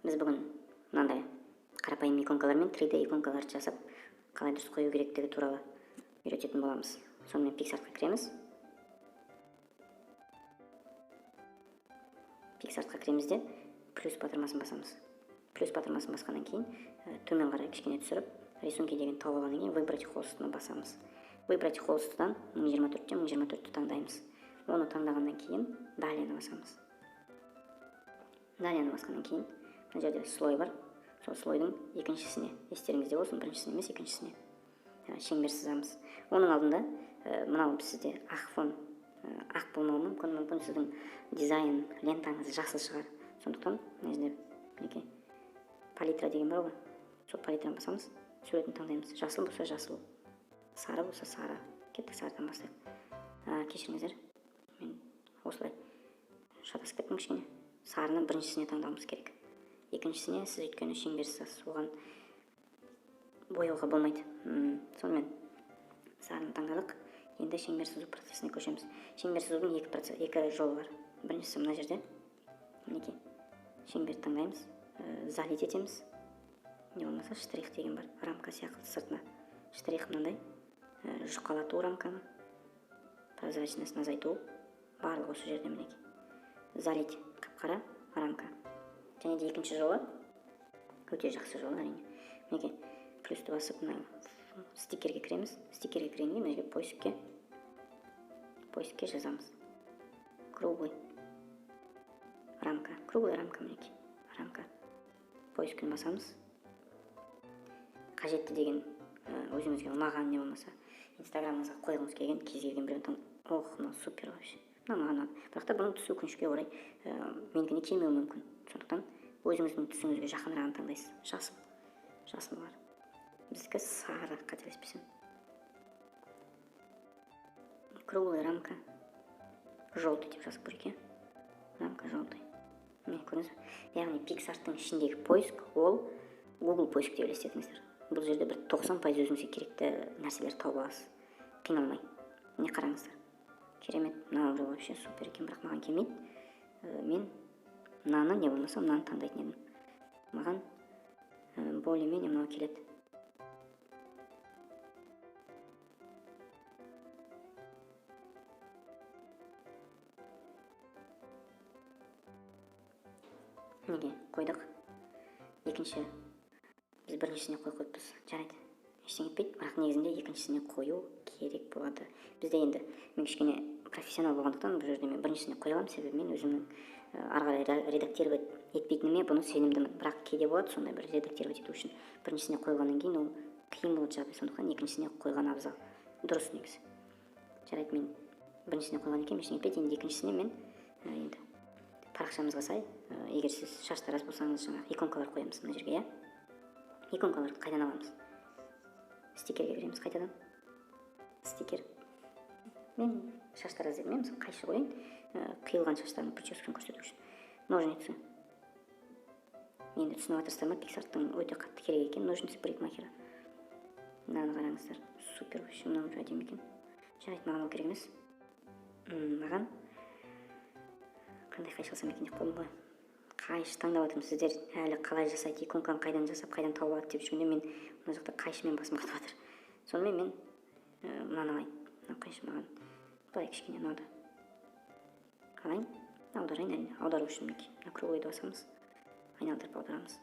Біз бүгін мынандай қарапайым иконкалармен 3D иконкаларды жасап, қалай дұрыс қою керектігі туралы үйрететін боламыз. Сонымен PicsArtқа кіреміз. PicsArtқа кіреміз де плюс батырмасын басамыз. Плюс батырмасын басқаннан кейін төмен қарай кішкене түсіріп, рисунки деген тауып алғаннан кейін выбрать холстыны басамыз. Выбрать холстыдан 1024-1024-ті таңдаймыз. Оны таңдағаннан кейін даляны басамыз. Даляны басқаннан кейін мына жерде слой бар. Сол слойдың екіншісіне, естеріңізде болсын, біріншісіне емес, екіншісіне шеңбер сызамыз. Оның алдында мынау сізде ақ фон, ақ болмауы мүмкін сіздің дизайн лентаңыз жасыл шығар. Сондықтан мына жерде мінекей палитра деген бар ғой. Сол палитраны басамыз, суретін таңдаймыз. Жасыл болса жасыл, сары болса сары. Кеттік, сарыдан бастайық. Кешіріңіздер, мен осылай шатасып кеттім кішкене. Сарыны біріншісіне таңдауымыз керек. Екіншісіне сіз өйткені шеңбер сызасыз, оған бояуға болмайды. Сонымен сарыны таңдадық. Енді шеңбер сызу процесіне көшеміз. Шеңбер сызудың екі жолы бар. Біріншісі мына жерде. Мінекей. Шеңбер таңдаймыз, залить етеміз. Не болмаса штрих деген бар. Рамка сияқты сыртына. Штрих мынандай. Жұқалату рамканы. Прозрачность азайту. Барлығы осы жерде мінекей. Залить қап-қара рамка. Және де екінші жолы өте жақсы жолы әрине. Мінекей плюсті басып стикерге кіреміз. Стикерге кіргенде мына жерге поискке жазамыз. Круглый рамка. Круглый рамка мінекей. Рамка. Поискін басамыз. Қажетті деген өзіңізге ұнаған не болмаса инстаграмыңызға қойғыңыз келген кез келген біреуін мынау супер вообще. Маған бірақ та бұның түсі өкінішке орай менікіне келмеуі мүмкін. Сондықтан өзіңіздің түсіңізге жақынырағын таңдайсыз. Жасыл бар. Біздікі сары, қателеспесем. Круглый рамка. Желтый деп жазып көрейік. Рамка желтый. Міне көрдіңіз бе? Яғни PicsArt'тың ішіндегі поиск ол Google поиск деп елестетіңіздер. Бұл жерде бір 90% өзіңізге керекті нәрселер тауып аласыз. Қиналмай. Міне қараңыздар. Керемет. Мынау вообще супер екен, бірақ маған келмейді. Мен мынаны не болмаса мынаны таңдайтын едім. Маған более-менее мынау келеді. Неге қойдық? Екінші біз біріншісіне қойыппыз. Жарайды. Ештеңе етпейді, бірақ негізінде екіншісіне қою керек болады. Бізде енді мен кішкене профессионал болғандықтан бұл жерде мен біріншісіне қойғам, себебі мен өзімнің ары қарай редактировать етпейтініме бұны сенімдімін. Бірақ кейде болады сондай бір редактировать ету үшін біріншісіне қойғаннан кейін ол қиын болады жағдай. Сондықтан екіншісіне қойған абзал. Дұрыс негізі. Жарайды, мен біріншісіне қойған екен, ештеңе етпейді. Енді екіншісіне мен енді парақшамызға сай, егер сіз шаштараз болсаңыз, жаңағы иконкалар қоямыз мына жерге, иконкаларды қайдан аламыз? Стикерге кіреміз қайтадан. Стикер. Мен шаштараз дедім, мысалы қайшы қойын, қиылған шаштардың прическасын көрсету үшін. Ножницы. Енді түсініп отырсыздар ма, PicsArt'тың өте қатты керек екен ножницы парикмахера. Мынаны қараңыздар. Супер вообще, мынау әдемі екен. Жарайды, маған ол керек емес. Маған қандай қайшы алсам екен деп қойдым ғой. Қайшы таңдап отырмын. Сіздер әлі қалай жасайды, иконканы қайдан жасап, қайдан тауып алады деп жүргенде мен мына жақта қайшымен басым қатып жатыр. Сонымен мен мынаны алайын. Мына қайшы маған былай кішкене ұнады. Қалайын? Аударайын әрине. Аудару үшін мінекей. Мына круглойды басамыз. Айналдырып аударамыз.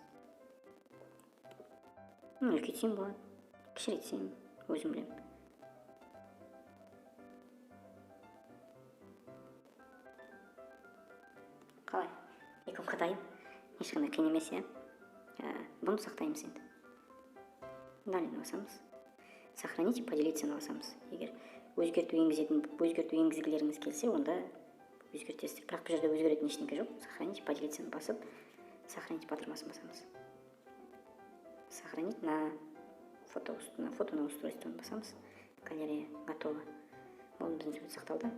Үлкейтсем болады. Кішірейтсем, өзім білемін. Қалай? Иконка дайын. Ешқандай қиын емес, бұны сақтаймыз енді. Далее басамыз. Сохранить и поделиться басамыз. Егер өзгерту енгізгілеріңіз келсе, онда өзгертесіздер. Бірақ бұл жерде өзгеретін ештеңе жоқ. Сохранить и поделиться басып, сохранить батырмасын басамыз. Сохранить на фото на устройствоны басамыз. Галерея готова. Бұл бірінші сақталды.